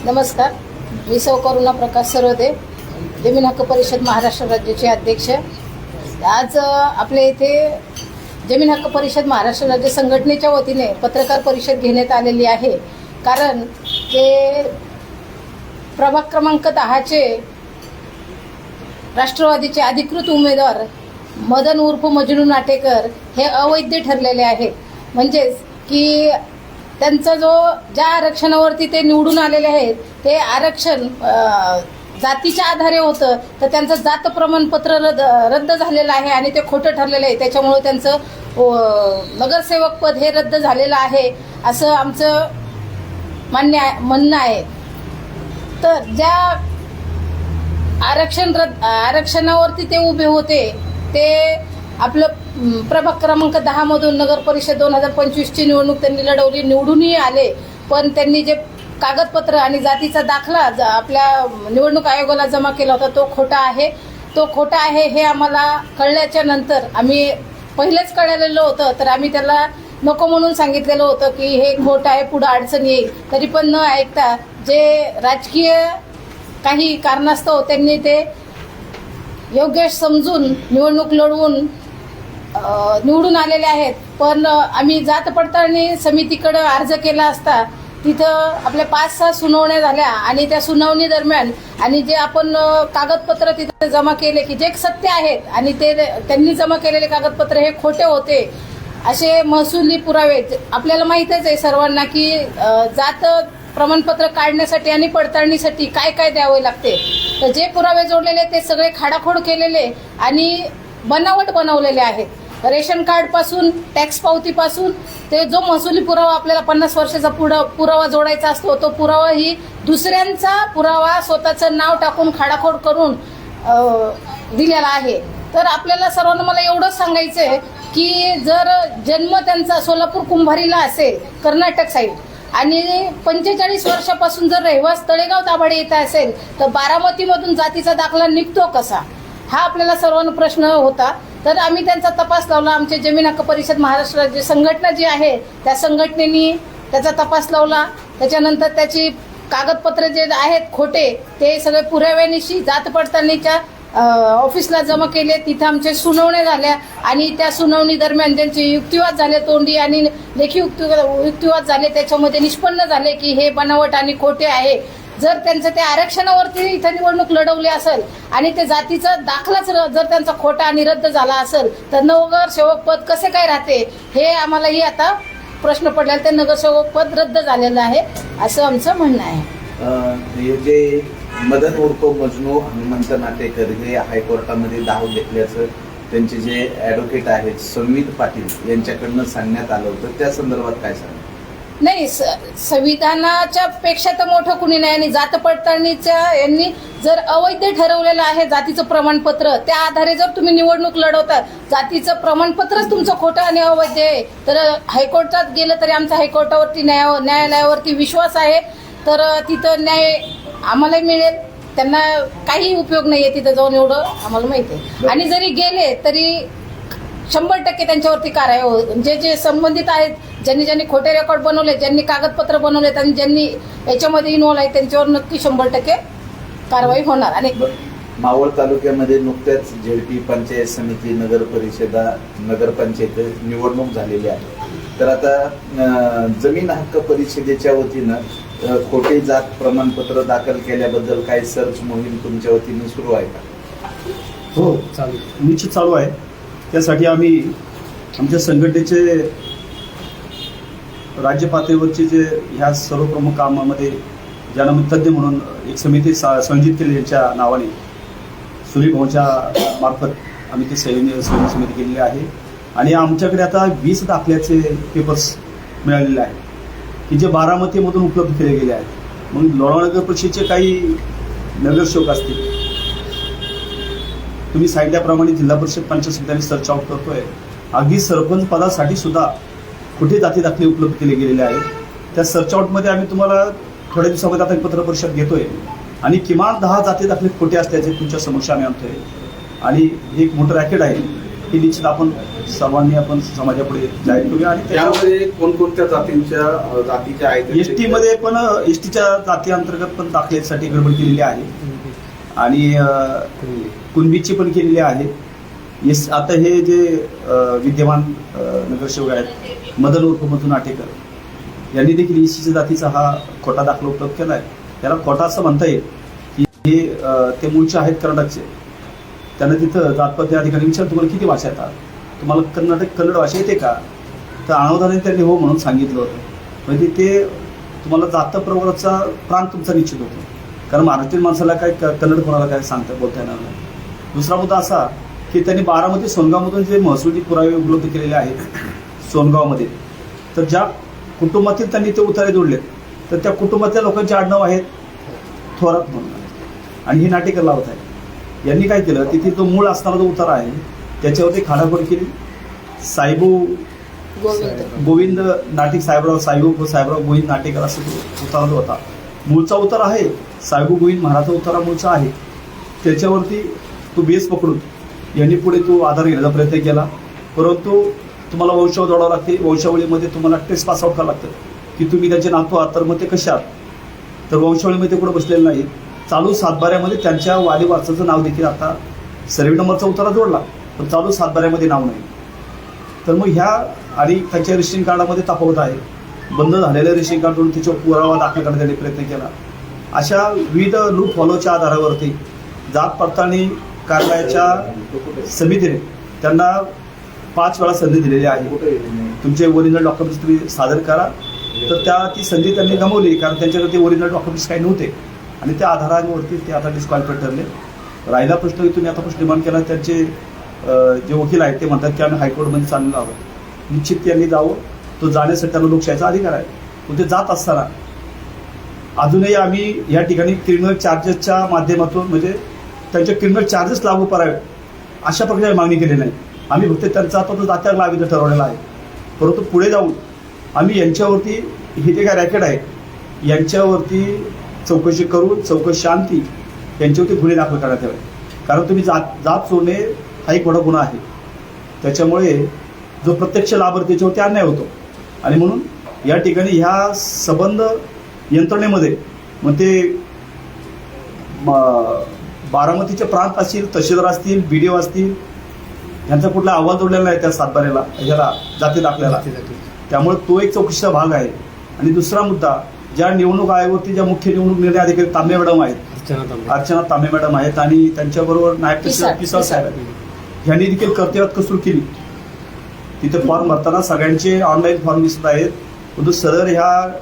नमस्कार, मी सौ करुणा प्रकाश सरोदे, जमीन हक्क परिषद महाराष्ट्र राज्याचे अध्यक्ष। आज आपल्या इथे जमीन हक्क परिषद महाराष्ट्र राज्य संघटनेच्या वतीने पत्रकार परिषद घेण्यात आलेली आहे। कारण ते प्रभाग क्रमांक 10चे राष्ट्रवादीचे अधिकृत उमेदवार मदन उर्फ मजनू नाटेकर हे अवैध ठरलेले आहेत। म्हणजेच की त्यांचा ज्या आरक्षणावरती ते निवडून आलेले आहेत ते आरक्षण जातीच्या आधारे होतं, तर त्यांचं जात प्रमाणपत्र रद्द झालेलं आहे आणि ते खोटं ठरलेलं आहे। त्याच्यामुळे त्यांचं नगरसेवक पद हे रद्द झालेलं आहे असं आमचं म्हणणं आहे। तर ज्या आरक्षणावरती ते उभे होते ते आपलं प्रभाग क्रमांक 10 मधून नगर परिषद 2025ची निवडणूक त्यांनी लढवली, निवडूनही आले। पण त्यांनी जे कागदपत्र आणि जातीचा दाखला आपल्या निवडणूक आयोगाला जमा केला होता तो खोटा आहे हे आम्हाला कळल्याच्या नंतर आम्ही पहिलेच कळलेलं होतं, तर आम्ही त्याला नको म्हणून सांगितलेलं होतं की हे खोटं आहे, पुढे अडचण येईल। तरी पण न ऐकता जे राजकीय काही कारणास्तव त्यांनी ते योग्य समजून निवडणूक लढवून निवडून आलेले आहेत। पण आम्ही जात पडताळणी समितीकडे अर्ज केला असता तिथं आपल्या 5-6 सुनावण्या झाल्या आणि त्या सुनावणी दरम्यान आणि जे आपण कागदपत्र तिथे जमा केले की जे सत्य आहेत आणि ते त्यांनी जमा केलेले कागदपत्र हे खोटे होते असे महसुली पुरावे आपल्याला माहीतच आहे सर्वांना की जात प्रमाणपत्र काढण्यासाठी आणि पडताळणीसाठी काय काय द्यावे लागते। तर जे पुरावे जोडलेले ते सगळे खाडाखोड केलेले आणि बनावट बनवलेले आहेत। रेशन कार्ड पासून टॅक्स पावतीपासून ते जो महसुली पुरावा आपल्याला 50 वर्षाचा पुरावा जोडायचा असतो तो पुरावा ही दुसऱ्यांचा पुरावा स्वतःचं नाव टाकून खाडाखोड करून दिलेला आहे। तर आपल्याला सर्वांना मला एवढंच सांगायचं आहे की जर जन्म त्यांचा सोलापूर कुंभारीला असेल कर्नाटक साईड आणि 45 वर्षापासून जर रहिवास तळेगाव दाभाडे येत असेल तर बारामतीमधून जातीचा दाखला निघतो कसा, हा आपल्याला सर्वांना प्रश्न होता। तर आम्ही त्यांचा तपास लावला। आमचे जमीन हक्क परिषद महाराष्ट्र राज्य संघटना जी आहे त्या संघटनेने त्याचा तपास लावला। त्याच्यानंतर त्याची कागदपत्र जे आहेत खोटे ते सगळे पुराव्यानिशी जात पडताळणीच्या ऑफिसला जमा केले। तिथं आमच्या सुनावण्या झाल्या आणि त्या सुनावणी दरम्यान ज्यांचे युक्तिवाद झाले, तोंडी आणि लेखी युक्तिवाद झाले, त्याच्यामध्ये निष्पन्न झाले की हे बनावट आणि खोटे आहे। जर त्यांचं ते आरक्षणावरती इथं निवडणूक लढवली असेल आणि ते जातीचा दाखलाच जर त्यांचा खोटा आणि रद्द झाला असेल तर नगरसेवक पद कसे काय राहते हे आम्हालाही आता प्रश्न पडलेला। ते नगरसेवक पद रद्द झालेलं आहे असं आमचं म्हणणं आहे। जे मदन उर्फ मजनू हनुमंत नाटेकर हे हायकोर्टामध्ये धाव घेतल्याचं त्यांचे जे ॲडव्होकेट आहेत संवित पाटील यांच्याकडनं सांगण्यात आलं होतं, त्या संदर्भात काय सांगा? नाही, संविधानाच्या पेक्षा तर मोठं कुणी नाही आणि जात पडताळणीच्या यांनी जर अवैध ठरवलेलं आहे जातीचं प्रमाणपत्र, त्या आधारे जर तुम्ही निवडणूक लढवता जातीचं प्रमाणपत्रच तुमचं खोटं आणि अवैध आहे तर हायकोर्टात गेलं तरी आमचा हायकोर्टावरती न्यायालयावरती विश्वास आहे, तर तिथं न्याय आम्हाला मिळेल। त्यांना काही उपयोग नाही आहे तिथं जाऊन, एवढं आम्हाला माहिती आहे। आणि जरी गेले तरी 100% त्यांच्यावरती कारवाई जे संबंधित आहेत, ज्यांनी खोटे रेकॉर्ड बनवले, ज्यांनी कागदपत्र बनवलेत आणि ज्यांनी याच्यामध्ये इन्व्हॉल्व आहेत त्यांच्यावर नक्की 100% कारवाई होणार। आणि मावळ तालुक्यामध्ये नुकत्याच झेडपी पंचायत समिती नगर परिषदा नगरपंचायत निवडणूक झालेली आहे। तर आता जमीन हक्क परिषदेच्या वतीनं खोटे जात प्रमाणपत्र दाखल केल्याबद्दल काही सर्च मोहीम तुमच्या वतीनं सुरू आहे का? हो, निश्चित चालू आहे। त्यासाठी आम्ही आमच्या संघटनेचे राज्य पातळीवरचे जे ह्या सर्व प्रमुख कामामध्ये ज्यांना तज्ज्ञ म्हणून एक समिती संयोजित केली यांच्या नावाने सुनील भाऊच्या मार्फत आम्ही ती समिती केलेली आहे। आणि आमच्याकडे आता 20 दाखल्याचे पेपर्स मिळालेले आहेत की जे बारामतीमधून उपलब्ध केले गेले आहेत। मग लोणावळा नगर परिषदेचे काही नगरसेवक असतील, तुम्ही सांगितल्याप्रमाणे जिल्हा परिषद पंचायत समितीने सर्च आउट करतोय, अगदी सरपंच पदासाठी सुद्धा कुठे जाती दाखले उपलब्ध केले गेलेले आहेत। त्या सर्च आउटमध्ये आम्ही तुम्हाला थोड्या दिवसामध्ये आता पत्र परिषद घेतोय आणि किमान 10 जाती दाखले खोटे असल्याचे तुमच्या समक्ष आम्ही आणतोय। आणि हे एक मोठं रॅकेट आहे ही निश्चित आपण सर्वांनी आपण समाजापुढे जाहीर करूया. आणि त्यामध्ये कोणकोणत्या जातीच्या आहेत एस टीमध्ये पण एस टीच्या जाती अंतर्गत पण दाखल्यासाठी गडबड केलेली आहे आणि कुणबीची पण केलेली आहे. आता हे जे विद्यमान नगरसेवक आहेत मदन उर्फ मधू नाटेकर यांनी देखील एसटीच्या जातीचा हा खोटा दाखला उपलब्ध केला आहे. त्याला खोटा असं म्हणता येईल की हे ते मूळचे आहेत कर्नाटकचे. त्यांना तिथं जातपात या ठिकाणी विचार तुम्हाला किती भाषा येतात, तुम्हाला कन्नड भाषा येते का, तर अनावधानाने त्यांनी हो म्हणून सांगितलं होतं. म्हणजे ते तुम्हाला जात प्रवर्गाचा प्रांत तुमचा निश्चित होतो, कारण महाराष्ट्रीयन माणसाला काय कन्नड कोणाला काय सांगता बोलता येणार नाही. दुसरा मुद्दा असा की त्यांनी बारामती सोनगावमधून जे महसुली पुरावे उपलब्ध केलेले आहेत सोनगावमध्ये, तर ज्या कुटुंबातील त्यांनी ते उतारे जोडलेत तर त्या कुटुंबातल्या लोकांचे आडनाव आहेत थोरात म्हणून, आणि हे नाटेकर लावत आहे. यांनी काय केलं, तिथे जो मूळ असणारा जो उतारा आहे त्याच्यावरती खाडाखोड केली. गोविंद नाटिक साहेबराव गोविंद नाटेकर असं तो उतारा जो होता मूळचा उतारा आहे, साहेबू गोविंद महाराजचा उतारा मूळचा आहे. त्याच्यावरती तो बेस पकडून यांनी पुढे तो आधार घेण्याचा प्रयत्न केला. परंतु तुम्हाला वंशावळ जोडावं लागते. वंशावळीमध्ये तुम्हाला टेस्ट पास आउट करावं लागतं की तुम्ही त्यांचे नातू आहात, तर मग ते कशा आहात, तर वंशावळीमध्ये कुठं बसलेलं नाही. चालू सातबाऱ्यामध्ये त्यांच्या वाली वारसाचं नाव देखील आता सर्वे नंबरचा उतारा जोडला पण चालू सातबाऱ्यामध्ये नाव नाही. तर मग ह्या आणि त्यांच्या रेशनिंग कार्डामध्ये तफावत आहे. बंद झालेल्या रेशनिंग कार्डवरून त्याच्यावर पुरावा दाखल करण्याचा त्यांनी प्रयत्न केला. अशा विविध लूप फॉलोच्या आधारावरती जात पडताळणी कार्यालयाच्या समितीने त्यांना 5 वेळा संधी दिलेली आहे. तुमचे ओरिजिनल डॉक्युमेंट्स तुम्ही सादर करा, तर ती संधी त्यांनी गमावली कारण त्यांच्याकडे ते ओरिजिनल डॉक्युमेंट्स काही नव्हते आणि त्या आधारावरती ते आता डिस्क्वालिफाईड ठरले. राहिला प्रश्न तुम्ही आता प्रश्न निर्माण केला. त्यांचे जे वकील आहेत ते म्हणतात की आम्ही हायकोर्टमध्ये चाललेलो आहोत. निश्चित त्यांनी जावं, तो जाण्यासाठी त्यांना लोकशाहीचा अधिकार आहे. पण ते जात असताना अजूनही आम्ही या ठिकाणी क्रिमिनल चार्जेसच्या माध्यमातून म्हणजे त्यांचे क्रिमिनल चार्जेस लागू करावे अशा प्रकारे मागणी केली नाही. आम्ही फक्त त्यांचा आता तो जात्यावर लावायचं ठरवलेला आहे. परंतु पुढे जाऊन आम्ही यांच्यावरती हे जे काय रॅकेट आहे यांच्यावरती चौकशी करून चौकशी शांती यांच्यावरती गुन्हे दाखल करण्यात यावे. कारण तुम्ही जात चोरणे हा एक मोठा गुन्हा आहे. त्याच्यामुळे जो प्रत्यक्ष लाभार्थी त्याच्यावरती अन्याय होतो आणि म्हणून या ठिकाणी ह्या संबंध यंत्रणेमध्ये मग ते बारामतीचे प्रांत असतील, तहसीलदार असतील, BDO असतील, यांचा कुठला अहवाल जोडलेला नाही त्या सातबाऱ्याला ह्याला जाती दाखल्याला. त्यामुळे तो एक चौकशीचा भाग आहे. आणि दुसरा मुद्दा, ज्या निवडणूक आयोगावरती ज्या मुख्य निवडणूक निर्णय अधिकारी तांबे मॅडम आहेत, अर्चना तांबे मॅडम आहेत आणि त्यांच्याबरोबर नायब तहसीलदार पिसाळ साहेब आहेत, यांनी देखील कर्तव्यात कसूर केली. तिथे फॉर्म भरताना सगळ्यांचे ऑनलाईन फॉर्म दिसत आहेत, परंतु सरळ ह्या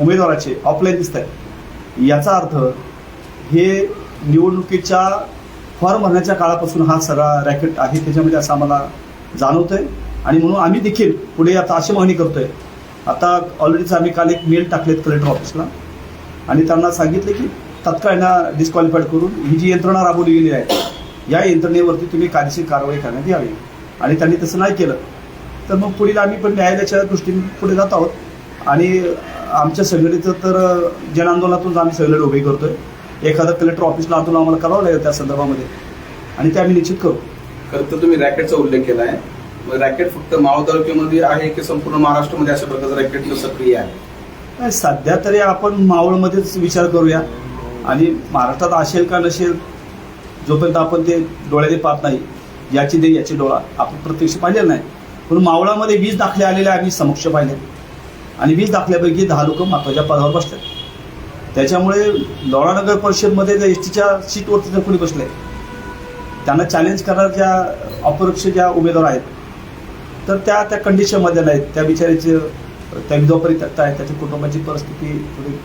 उमेदवाराचे ऑफलाईन दिसत आहेत. याचा अर्थ हे निवडणुकीच्या फॉर्म भरण्याच्या काळापासून हा सगळा रॅकेट आहे त्याच्यामध्ये असं आम्हाला जाणवतंय. आणि म्हणून आम्ही देखील पुढे आता अशी मागणी करतोय. आता ऑलरेडीच आम्ही काल एक मेल टाकलेत कलेक्टर ऑफिसला आणि त्यांना सांगितले की तत्काळ यांना डिस्क्वालिफाईड करून ही जी यंत्रणा राबवली गेली आहे या यंत्रणेवरती तुम्ही कायदेशीर कारवाई करण्यात यावी. आणि त्यांनी तसं नाही केलं तर मग पुढील आम्ही पण न्यायालयाच्या दृष्टीने पुढे जात आहोत. आणि आमच्या संघटनेचं तर जन आंदोलनातून आम्ही सगळे उभे करतोय. एखादं कलेक्टर ऑफिसला आंदोलन आम्हाला करावं लागेल त्या संदर्भामध्ये आणि ते आम्ही निश्चित करू. खरं तर तुम्ही रॅकेटचा उल्लेख केला आहे. रॅकेट फक्त मावळ तालुक्यामध्ये आहे की संपूर्ण महाराष्ट्रामध्ये अशा प्रकारचं रॅकेट सक्रिय आहे? सध्या तरी आपण मावळमध्येच विचार करूया आणि महाराष्ट्रात असेल का नसेल जोपर्यंत आपण ते डोळ्याने पाहत नाही, याची दे याची डोळा आपण प्रत्यक्ष पाहिलेलं नाही. पण मावळामध्ये 20 दाखले आलेले आम्ही समक्ष पाहिले आणि 20 दाखल्यापैकी 10 लोक महत्वाच्या पदावर बसले. त्याच्यामुळे लोणा नगर परिषदमध्ये STच्या सीटवरती जर कोणी बसले त्यांना चॅलेंज करणाऱ्या अपरोक्ष ज्या उमेदवार आहेत तर त्या कंडिशनमध्ये नाहीत. त्या बिचारीचे त्या विधवा तक्ता आहे, त्याच्या कुटुंबाची परिस्थिती थोडी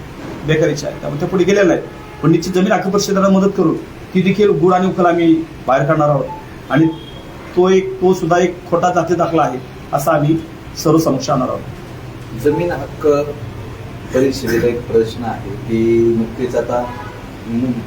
बेकारीची आहे, त्यामुळे ते पुढे गेलेलं नाही. पण निश्चित जमीन हक्क परिषदेला मदत करून ती देखील गुड आणि उकल आम्ही बाहेर काढणार आहोत. आणि तो सुद्धा एक खोटा जाती दाखला आहे असा आम्ही सर्व समक्ष आणणार आहोत. जमीन हक्क परिषदेला एक प्रश्न आहे की नुकतेच आता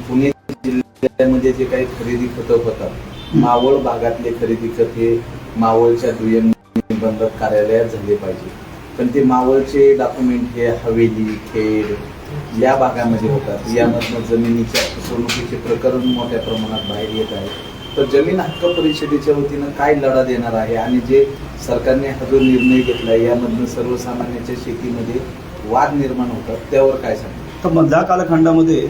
पुणे जिल्ह्यामध्ये जे काही खरेदी खतं होतात मावळ भागातले खरेदी खत हे मावळच्या दुय्यम निबंधक कार्यालयात झाले पाहिजे. पण ते मावळचे डॉक्युमेंट हे हवेली, खेड या भागामध्ये होतात. यामधनं जमिनीच्या फसवणुकीचे प्रकरण मोठ्या प्रमाणात बाहेर येत आहे. तर जमीन हक्क परिषदेच्या वतीनं काय लढा देणार आहे आणि जे सरकारने हा जो निर्णय घेतलाय यामधनं सर्वसामान्यांच्या शेतीमध्ये वाद निर्माण होतात त्यावर काय सांगणार? तर मधल्या कालखंडामध्ये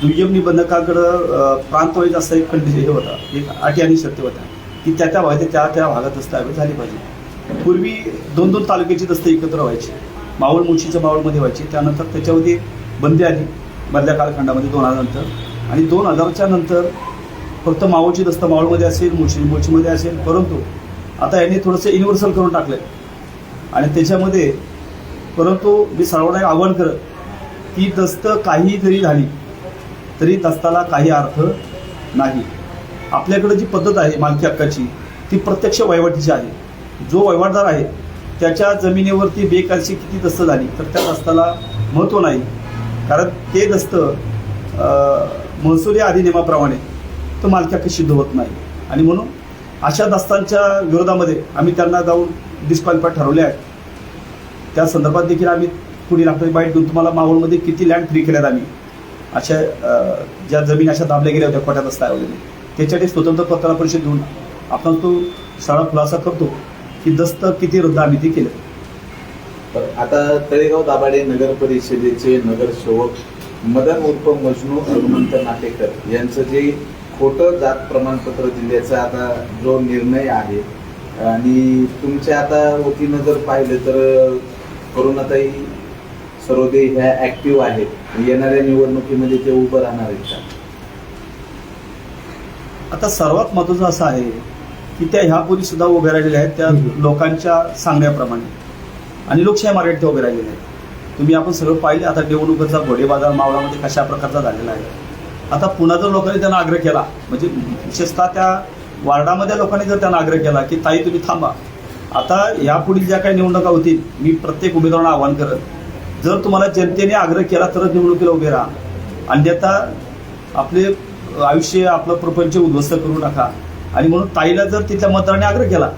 दुय्यम निबंधकाकडं प्रांतवाईज असा एक कंडिशन हे होता, एक अटी आणि शर्ती होता की त्या भागात त्या भागात दस्तऐवज झाली पाहिजे. पूर्वी 2-2 तालुक्याची दस्त एकत्र व्हायची, मावळ मुळशीच्या मावळमध्ये व्हायची. त्यानंतर त्याच्यावरती बंदी आली मधल्या कालखंडामध्ये 2000 नंतर, आणि 2000च्या नंतर फक्त मावळची दस्त मावळमध्ये असेल, मुळशीमध्ये असेल. परंतु आता यांनी थोडंसं युनिव्हर्सल करून टाकलं आणि त्याच्यामध्ये परंतु मी सर्वांना आवाहन करत की दस्त काही जरी झाली तरी दस्ताला काही अर्थ नाही. आपल्याकडे जी पद्धत आहे मालकी हक्काची ती प्रत्यक्ष वहिवाटीची आहे. जो वहिवाटदार आहे त्याच्या जमिनीवरती बेकायदेशीर किती दस्त झाली तर त्या दस्ताला महत्त्व नाही, कारण ते दस्त महसुली अधिनियमाप्रमाणे तो मालकी हक्क सिद्ध होत नाही. आणि म्हणून अशा दस्तांच्या विरोधामध्ये आम्ही त्यांना जाऊन डिस्क्वालिफाय ठरवले आहे. त्या संदर्भात देखील आम्ही पुढील आठवड्यात बाईट देऊन तुम्हाला मावळमध्ये किती लँड फ्री केल्यात आम्ही, अशा ज्या जमीन अशा दाबल्या गेल्या होत्या खोट्या दस्ता वगैरे, त्याच्यासाठी स्वतंत्र पत्रकार परिषद घेऊन आपण तो सगळा खुलासा करतो की दस्त किती रद्द आम्ही ते केलं. तर आता तळेगाव दाभाडे नगर परिषदेचे नगरसेवक मदन उर्फ मजनू हनुमंत नाटेकर यांचं जे खोटं जात प्रमाणपत्र दिल्याचा आता जो निर्णय आहे आणि तुमच्या आता वतीनं जर पाहिलं तर करुणाताई सरोदे ह्या ऍक्टिव्ह आहेत, येणाऱ्या निवडणुकीमध्ये ते उभं राहणार आहेत का? आता सर्वात महत्त्वाचं असं आहे की त्या ह्यापूर्वी सुद्धा उभ्या राहिलेल्या आहेत त्या लोकांच्या सांगण्याप्रमाणे, आणि लोकशाही मार्गात त्या उभ्या राहिलेल्या आहेत. तुम्ही आपण सगळं पाहिले आता निवडणुकीचा घोडेबाजार मावळामध्ये कशा प्रकारचा झालेला आहे. आता पुन्हा जर लोकांनी त्यांना आग्रह केला, म्हणजे विशेषतः त्या वार्डामध्ये लोकांनी जर त्यांना आग्रह केला की ताई तुम्ही थांबा, आता यापुढील ज्या काही निवडणुका होतील मी प्रत्येक उमेदवारांना आवाहन करत, जर तुम्हाला जनतेने आग्रह केला तरच निवडणुकीला उभे राहा, अन्यथा आपले आयुष्य आपलं प्रपंच उद्ध्वस्त करू नका. आणि म्हणून ताईला जर तिथल्या मतदाराने आग्रह केला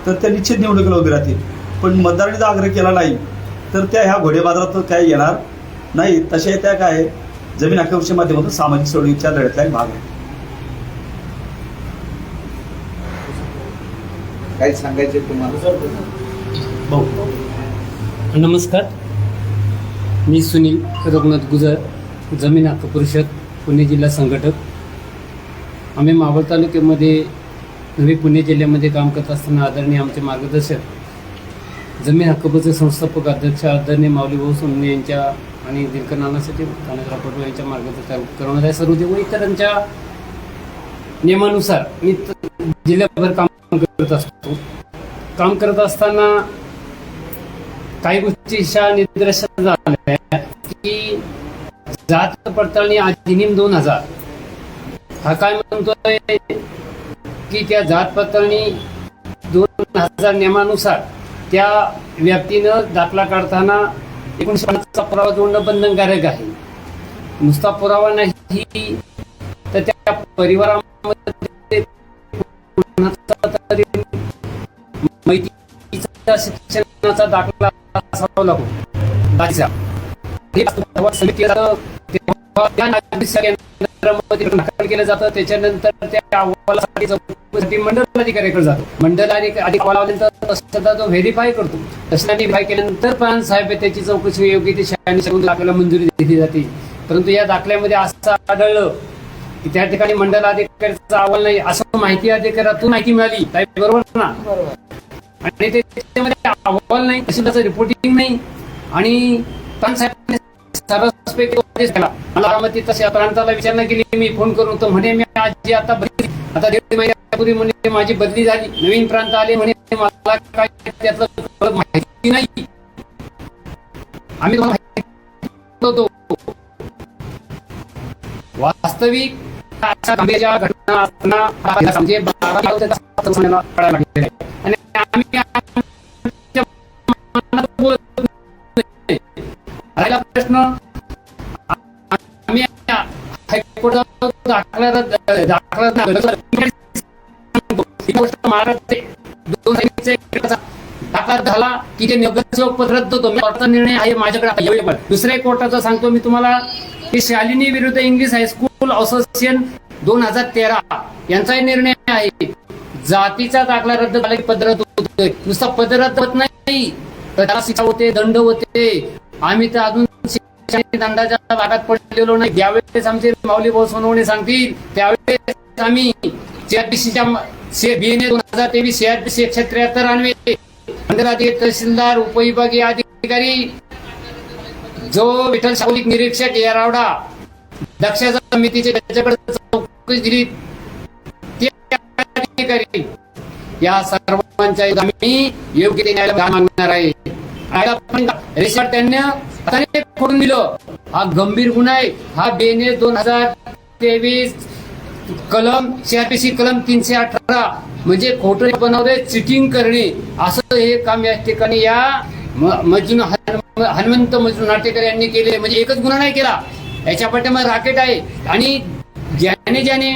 तर त्या निश्चित निवडणुकीला उभे राहतील. पण मतदाराने जर आग्रह केला नाही तर त्या ह्या घोडेबाजारात काय येणार नाही. तशा त्या काय जमीन हक्काच्या माध्यमातून सामाजिक चळवळीच्या लढ्यातला एक भाग आहे. काय सांगायचे तुम्हाला? नमस्कार, मी सुनील रघुनाथ गुजर, जमीन हक्क परिषद पुणे जिल्हा संघटक. आम्ही मावळ तालुक्यामध्ये नवी पुणे जिल्ह्यामध्ये काम करत असताना आदरणीय आमचे मार्गदर्शक जमीन हक्क परिषद संस्थापक अध्यक्ष आदरणीय माऊलीभाऊ सोनवणे यांच्या आणि दिनकर नानासाठी तानाजीराव पाटील यांच्या मार्गदर्शन करुणाताई सरोदे व इतरांच्या नियमानुसार मी जिल्ह्याभर काम करत असतो. काम करत असताना काही गोष्टी अशा निदर्शनास झाल्या की जात पडताळणी अधिनियम 2000 हा काय म्हणतोय की त्या जात पडताळणी 2000 नियमानुसार त्या व्याप्तीनं दाखला काढताना 1950चा पुरावा जोडणं बंधनकारक आहे. नुसता पुरावा नाही तर त्या परिवारामध्ये माहितीचा शिक्षणाचा दाखला असावा लागतो. दाखल केलं जातं. त्याच्यानंतर त्या अहवालासाठी चौकशीसाठी मंडल अधिकाऱ्याकडे जातो. मंडल अधिकाऱ्यानंतर तो व्हेरीफाय करतो. तसं व्हेरीफाय केल्यानंतर प्रांत साहेब त्याची चौकशी योग्य ती शाळेने दाखल्याला मंजुरी दिली जाते. परंतु या दाखल्यामध्ये असं आढळलं की त्या ठिकाणी मंडल अधिकाऱ्याचा अहवाल नाही, असं माहिती अधिकाऱ्यातून माहिती मिळाली. बरोबर ना? आणि त्याच्यामध्ये अहवाल नाही, तहसीलदारचं रिपोर्टिंग नाही, आणि प्रांत साहेब मला तशा प्रांताला विचारणा केली. मी फोन करून तो म्हणे मी आजी आता 1.5 महिन्यापूर्वी म्हणे माझी बदली झाली, नवीन प्रांत आले म्हणे, मला काय त्यातलं माहिती नाही. आम्ही होतो वास्तविक अशा गंभीर घटना असताना म्हणजे 12 कळायला लागले आणि आम्ही राहिला प्रश्न आम्ही हायकोर्टात दाखला दाखला झाला की ते नगरसेवक पद रद्द होतो. कोर्टाचा निर्णय आहे माझ्याकडे अवेलेबल. दुसऱ्या कोर्टाचा सांगतो मी तुम्हाला की शालिनी विरुद्ध इंग्लिश हायस्कूल असोसिएशन 2013 यांचाही निर्णय आहे. जातीचा दाखला रद्द झाला की पद रद्द होतोय. नुसता पद रद्द होत नाही तर त्याला शिक्षा होते, दंड होते. आम्ही तर अजून शिक्षा आणि दंडाच्या भागात पडलेलो नाही. ज्यावेळेस आमचे माऊली भाऊ सोनवणे सांगतील त्यावेळेस आम्ही CRPCच्या BNA 2023 CRPC 173 अन्वये मंडलाधिकारी, तहसीलदार, उपविभागीय अधिकारी, जो विठ्ठल शाहुलिक निरीक्षक येरावडा दक्षता समितीचे त्याच्याकडे चौकशी दिली ते अधिकारी या सर्वांच्या आम्ही योग्य ते न्यायालयात मागणार आहे. रिसॉर्ट त्यांनी हाताने फोडून दिलं. हा गंभीर गुन्हा आहे. हा BNA 2023 कलम CRPC कलम 318 म्हणजे खोटं बनवणे, चिटिंग करणे असं हे काम या ठिकाणी या हनुमंत मजनू नाटेकर यांनी केले. म्हणजे एकच गुन्हा नाही केला, याच्या पाठीमागे राकेट आहे. आणि ज्याने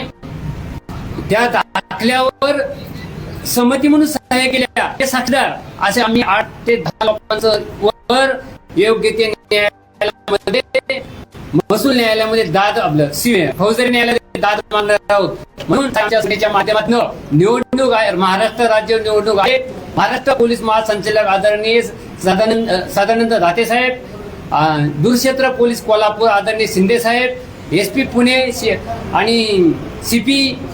त्या दाखल्यावर संमती म्हणून सहाय्य केल्या ते साक्षीदार असे आम्ही 8 ते 10 लोकांचं वर योग्य ते न्यायालयामध्ये, महसूल न्यायालयामध्ये दाद आपलं फौजदारी न्यायालयामध्ये दाद मागणार आहोत. म्हणून आमच्या समितीच्या माध्यमातून निवडणूक आहे, महाराष्ट्र राज्य निवडणूक आहे. महाराष्ट्र पोलीस महासंचालक आदरणीय सदानंद दाते साहेब, दूरक्षेत्र पोलीस कोल्हापूर आदरणीय शिंदे साहेब, SP पुणे आणि CP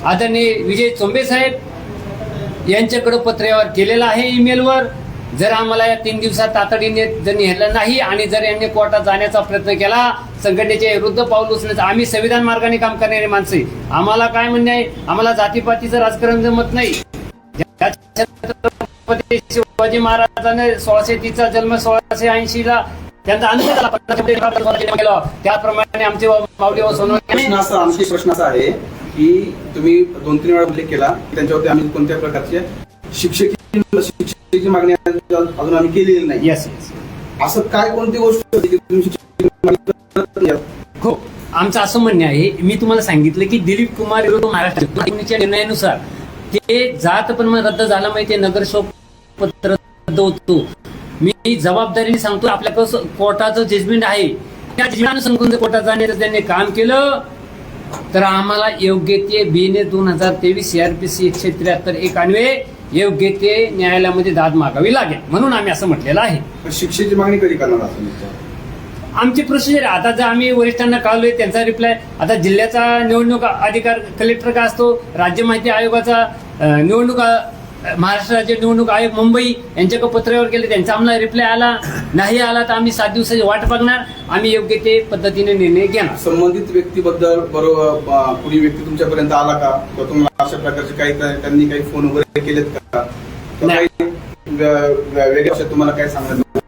आदरणीय विजय चोंबे साहेब यांच्याकडे पत्रावर केलेलं आहे, ईमेलवर. जर आम्हाला या 3 दिवसात तातडीने जर नेलं नाही आणि जर यांनी कोर्टात जाण्याचा प्रयत्न केला, संघटनेच्या विरुद्ध पाऊल उचलण्याचा, आम्ही संविधान मार्गाने काम करणारे माणसे, आम्हाला काय म्हणणे आहे, आम्हाला जातीपातीचं राजकारण जमत नाही. छत्रपती शिवाजी महाराजांनी 1630 जन्म 1680 त्यांचा अंत झाला, त्याप्रमाणे आमचे माऊली व सोनवणे. आमचे प्रश्न असा आहे की तुम्ही 2-3 वेळा उल्लेख केला त्यांच्यावरती आम्ही कोणत्या प्रकारच्या शिक्षेची मागणी अजून आम्ही केलेली नाही. येस असं काय कोणती गोष्ट होती की तुम्ही शिक्षेची मागणी करत नाही? हो, आमचं असं म्हणणं आहे, मी तुम्हाला सांगितलं की दिलीप कुमार विरुद्ध महाराष्ट्र निर्णयानुसार ते जात पण रद्द झाला, माहिती नगरसेवक पत्र रद्द होतो. मी जबाबदारीने सांगतो, आपल्याकडं कोर्टाचं जजमेंट आहे, त्या जजमेंटानुसार कोर्टात जाण्याचं त्यांनी काम केलं तर आम्हाला योग्य ते BNA 2023 CRPC 173 अन्वये योग्य ते न्यायालयामध्ये दाद मागावी लागेल. म्हणून आम्ही असं म्हटलेलं आहे. शिक्षेची मागणी कधी करणार असं? आमची प्रोसिजर आता जर आम्ही वरिष्ठांना कळलोय त्यांचा रिप्लाय, आता जिल्ह्याचा निवडणूक अधिकार कलेक्टर का असतो, राज्य माहिती आयोगाचा निवडणूक, महाराष्ट्र राज्य निवडणूक आयोग मुंबई यांच्याकडे पत्रावर केले, त्यांचा आम्हाला रिप्लाय आला नाही आला तर आम्ही 7 दिवसाची वाट बघणार. आम्ही योग्य ते पद्धतीने निर्णय घेणार. संबंधित व्यक्तीबद्दल बरोबर कुणी व्यक्ती तुमच्यापर्यंत आला का, किंवा तुम्हाला अशा प्रकारचे काही त्यांनी काही फोन वगैरे केलेत का, नाही. वेगळ्या तुम्हाला काय सांगणार?